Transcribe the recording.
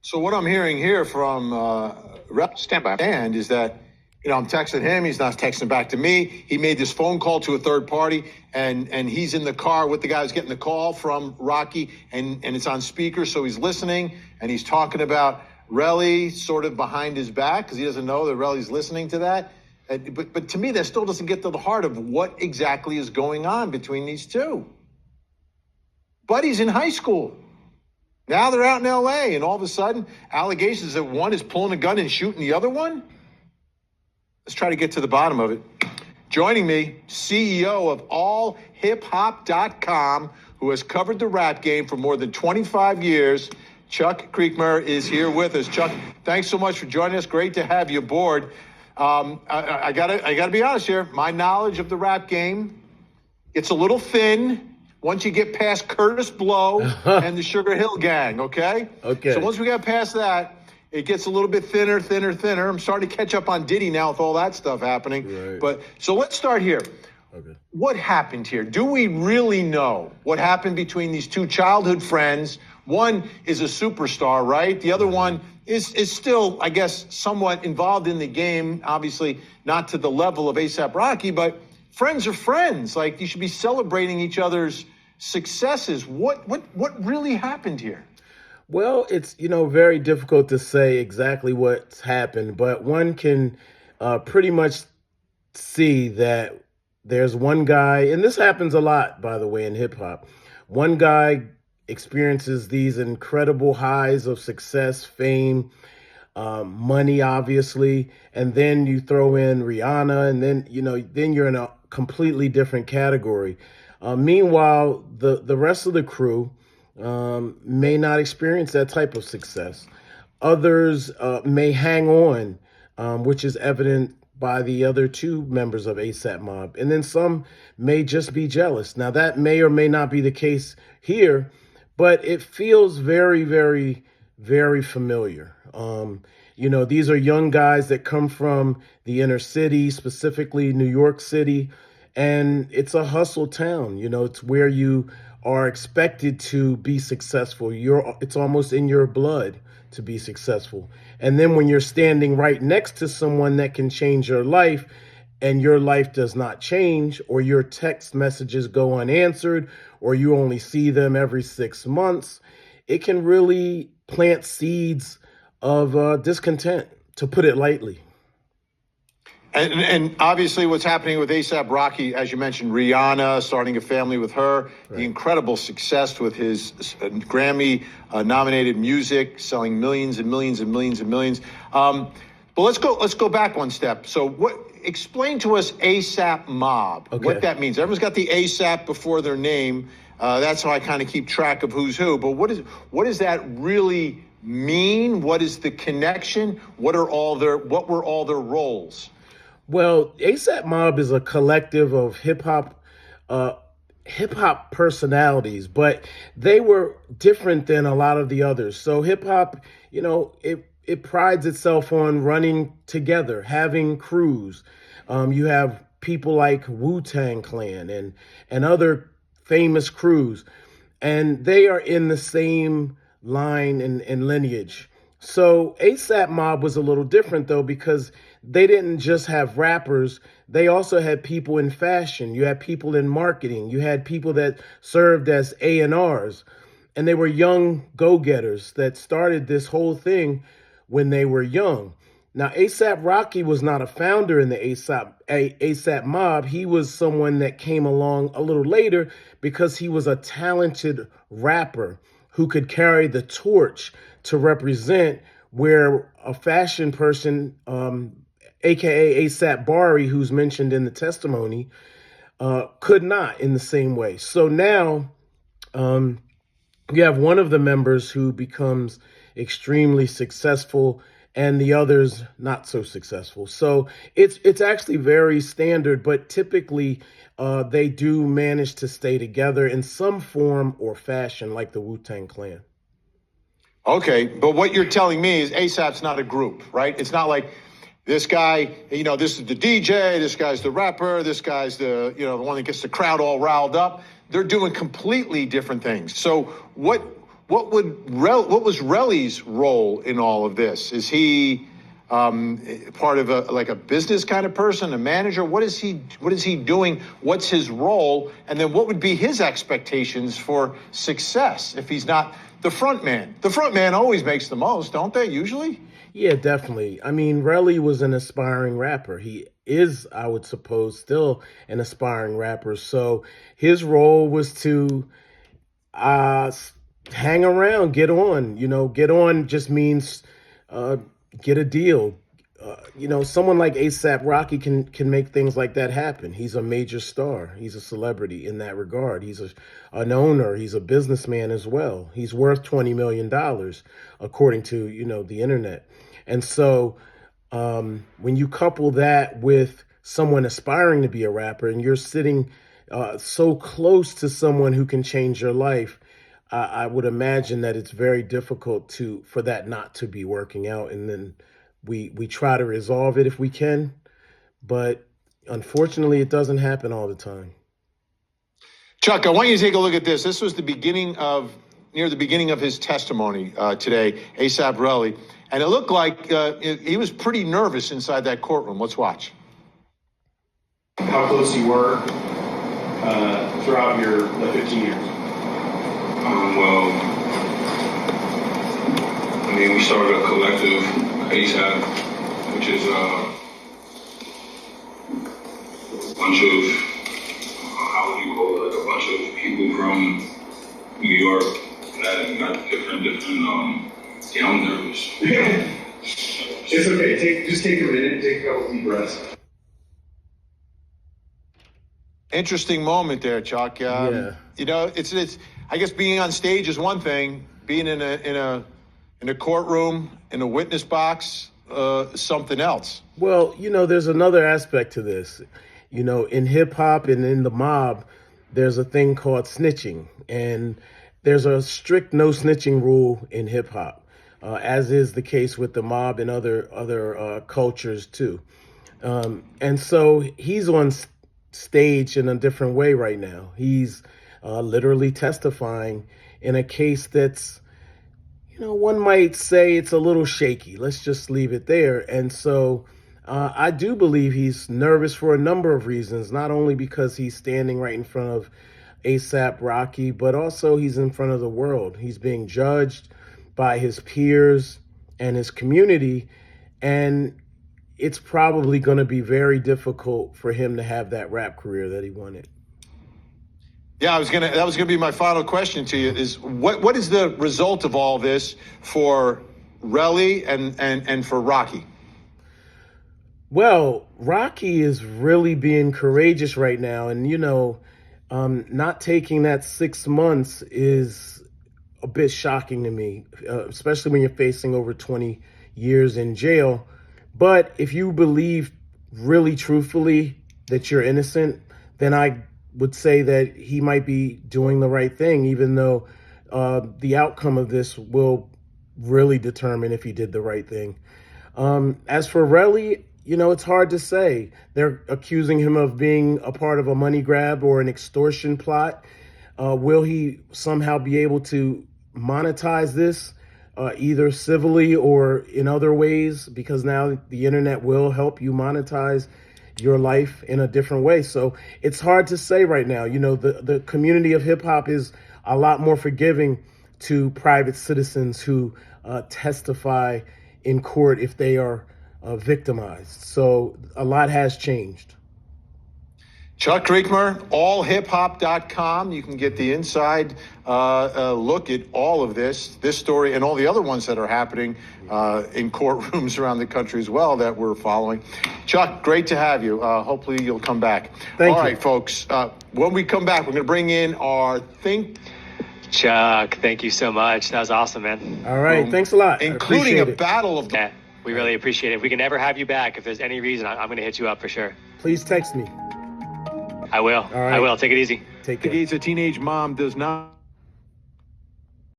So what I'm hearing here from Stand by. And is that, I'm texting him. He's not texting back to me. He made this phone call to a third party, and he's in the car with the guy who's getting the call from Rocky, and it's on speaker, so he's listening, and he's talking about Relly sort of behind his back because he doesn't know that Relly's listening to that. But to me, that still doesn't get to the heart of what exactly is going on between these two. Buddy's in high school. Now they're out in L.A., and all of a sudden, allegations that one is pulling a gun and shooting the other one? Let's try to get to the bottom of it. Joining me, CEO of allhiphop.com, who has covered the rap game for more than 25 years, Chuck Creekmur is here with us. Chuck, thanks so much for joining us. Great to have you aboard. I gotta be honest here. My knowledge of the rap game, it's a little thin once you get past Curtis Blow and the Sugar Hill Gang, okay? Okay. So once we got past that, it gets a little bit thinner. I'm starting to catch up on Diddy now with all that stuff happening. Right. But so let's start here. Okay. What happened here? Do we really know what happened between these two childhood friends? One is a superstar, right? The other one is still, I guess, somewhat involved in the game. Obviously, not to the level of A$AP Rocky, but friends are friends. Like, you should be celebrating each other's successes. What really happened here? Well, it's, very difficult to say exactly what's happened, but one can pretty much see that there's one guy, and this happens a lot, by the way, in hip hop. One guy experiences these incredible highs of success, fame, money, obviously, and then you throw in Rihanna, and then you're in a completely different category. Meanwhile, the rest of the crew may not experience that type of success. Others may hang on, which is evident by the other two members of A$AP Mob, and then some may just be jealous. Now, that may or may not be the case here, but it feels very, very, very familiar. These are young guys that come from the inner city, specifically New York City, and it's a hustle town. It's where you are expected to be successful. It's almost in your blood to be successful. And then when you're standing right next to someone that can change your life, and your life does not change, or your text messages go unanswered, or you only see them every 6 months, it can really plant seeds of discontent, to put it lightly. And obviously what's happening with A$AP Rocky, as you mentioned, Rihanna, starting a family with her, right. The incredible success with his Grammy-nominated music, selling millions and millions and millions and millions. But let's go back one step. So explain to us A$AP Mob, okay, what that means. Everyone's got the A$AP before their name. That's how I kind of keep track of who's who. But what does that really mean? What is the connection? What were all their roles? Well, A$AP Mob is a collective of hip hop personalities, but they were different than a lot of the others. So hip hop, it prides itself on running together, having crews. You have people like Wu-Tang Clan and other famous crews, and they are in the same line and lineage. So A$AP Mob was a little different, though, because they didn't just have rappers. They also had people in fashion. You had people in marketing. You had people that served as A&Rs. And they were young go-getters that started this whole thing when they were young. Now, A$AP Rocky was not a founder in the A$AP Mob. He was someone that came along a little later because he was a talented rapper who could carry the torch to represent where a fashion person, aka A$AP Bari, who's mentioned in the testimony, could not in the same way. So now you have one of the members who becomes extremely successful and the others not so successful. So it's actually very standard, but typically they do manage to stay together in some form or fashion, like the Wu-Tang Clan. Okay, but what you're telling me is A$AP's not a group, right? It's not like this guy, this is the DJ, this guy's the rapper, this guy's the one that gets the crowd all riled up. They're doing completely different things. So what what was Relly's role in all of this? Is he part of a business kind of person, a manager? What is he doing? What's his role? And then what would be his expectations for success if he's not the front man? The front man always makes the most, don't they, usually? Yeah, definitely. I mean, Relly was an aspiring rapper. He is, I would suppose, still an aspiring rapper. So his role was to hang around, get on. Get on just means get a deal. Someone like A$AP Rocky can make things like that happen. He's a major star. He's a celebrity in that regard. He's an owner. He's a businessman as well. He's worth $20 million, according to, the internet. And so when you couple that with someone aspiring to be a rapper and you're sitting so close to someone who can change your life, I would imagine that it's very difficult for that not to be working out. And then we try to resolve it if we can, but unfortunately, it doesn't happen all the time. Chuck, I want you to take a look at this. This was near the beginning of his testimony today, A$AP Relly, and it looked like he was pretty nervous inside that courtroom. Let's watch. How close you were throughout your 15 years? Well, I mean, we started a collective A$AP, which is a bunch of, how would you call it, like a bunch of people from New York that got different, yeah, I'm nervous. It's okay, just take a minute, take a couple deep breaths. Interesting moment there, Chuck. Yeah. It's I guess being on stage is one thing. Being in a courtroom, in a witness box, something else. Well, there's another aspect to this. In hip hop and in the mob, there's a thing called snitching, and there's a strict no snitching rule in hip hop, as is the case with the mob and other cultures too. And so he's on stage in a different way right now. He's literally testifying in a case that's, one might say it's a little shaky. Let's just leave it there. And so I do believe he's nervous for a number of reasons, not only because he's standing right in front of A$AP Rocky, but also he's in front of the world. He's being judged by his peers and his community, and it's probably going to be very difficult for him to have that rap career that he wanted. Yeah, that was gonna be my final question to you, is what is the result of all this for Relly and for Rocky? Well, Rocky is really being courageous right now, and not taking that 6 months is a bit shocking to me, especially when you're facing over 20 years in jail. But if you believe really truthfully that you're innocent, then I would say that he might be doing the right thing, even though the outcome of this will really determine if he did the right thing. As for Relly, it's hard to say. They're accusing him of being a part of a money grab or an extortion plot. Will he somehow be able to monetize this, either civilly or in other ways? Because now the internet will help you monetize your life in a different way. So it's hard to say right now. The community of hip hop is a lot more forgiving to private citizens who testify in court if they are victimized. So a lot has changed. Chuck Creekmur, allhiphop.com. You can get the inside look at all of this story, and all the other ones that are happening in courtrooms around the country as well that we're following. Chuck, great to have you. Hopefully you'll come back. Thank you. All right, folks. When we come back, we're going to bring in our Chuck, thank you so much. That was awesome, man. All right. Thanks a lot. including a Appreciate it. battle of... Yeah, we really appreciate it. If we can ever have you back, if there's any reason, I'm going to hit you up for sure. Please text me. I will. All right. I will. Take it easy. Take care. A teenage mom does not...